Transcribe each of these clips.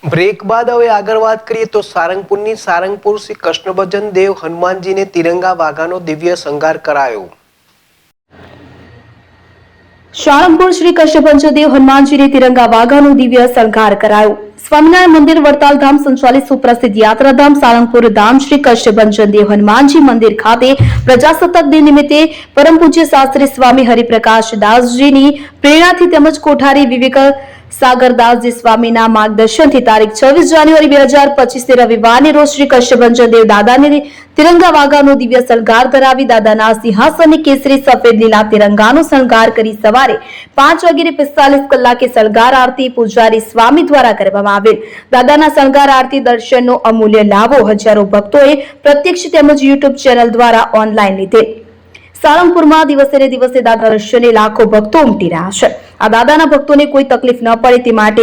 Break બાદ હવે આગળ વાત કરીએ તો સારંગપુરની સારંગપુર શ્રી કૃષ્ણભજન દેવ હનુમાનજીને તિરંગા વાઘાનો દિવ્ય શણગાર કરાયો। સારંગપુર શ્રી કૃષ્ણભજન દેવ હનુમાનજીને તિરંગા વાઘાનો દિવ્ય શણગાર કરાયો। સ્વામિનારાયણ મંદિર વડતાલ ધામ સંચાલિત સુપ્રસિદ્ધ યાત્રાધામ સારંગપુર ધામ શ્રી કૃષ્ણભજન દેવ હનુમાનજી મંદિર ખાતે પ્રજાસત્તાક દિન નિમિત્તે પરમ પૂજ્ય શાસ્ત્રી સ્વામી હરિપ્રકાશ દાસજીની પ્રેરણાથી તેમજ કોઠારી વિવેક સાગરદાસજી સ્વામીના માર્ગદર્શનથી તારીખ 26 જાન્યુઆરી 2025 રવિવારની રોજ શ્રી કૃષ્ણભજન દેવ દાદાને તિરંગા વાઘાનો દિવ્ય શણગાર કરાવી દાદાના સિંહાસનને કેસરી સફેદ લીલા તિરંગાનો શણગાર કરી સવારે 5:45 શણગાર આરતી પૂજારી સ્વામી દ્વારા કરવામાં આવેલ। દાદાના શણગાર આરતી દર્શનનો અમૂલ્ય લાભો હજારો ભક્તોએ પ્રત્યક્ષ તેમજ યુટ્યુબ ચેનલ દ્વારા ઓનલાઈન લીધેલ। સારંગપુરમાં દિવસે ને દિવસે દાદા દર્શને લાખો ભક્તો ઉમટી રહ્યા છે। આ દાદાના ભક્તોને કોઈ તકલીફ ન પડે તે માટે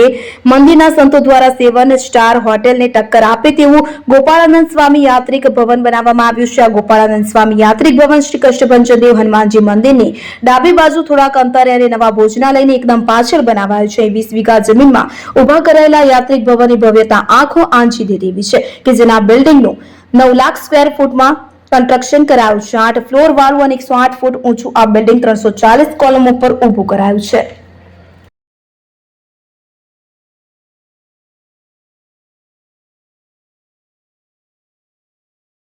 મંદિરના સંતો દ્વારા 7 સ્ટાર હોટેલને ટક્કર આપે તેવું ગોપાળાનંદ સ્વામી યાત્રિક ભવન બનાવવામાં આવ્યું છે। આ ગોપાળાનંદ સ્વામી યાત્રિક ભવન શ્રી કૃષ્ણભજન દેવ હનુમાનજી મંદિરની ડાબી બાજુ થોડાક અંતરે અને નવા ભોજનાલયની એકદમ પાછળ બનાવાયું છે। 20 વીઘા જમીનમાં ઉભા કરાયેલા યાત્રિક ભવનની ભવ્યતા આંખો આંચી દે તેવી છે કે જેના બિલ્ડિંગનું 9 લાખ સ્ક્વેર ફૂટમાં કન્સ્ટ્રક્શન કરાયું છે। 8 ફ્લોર વાળું અને 108 ફૂટ ઊંચું આ બિલ્ડિંગ 340 કોલમો પર ઊભું કરાયું છે।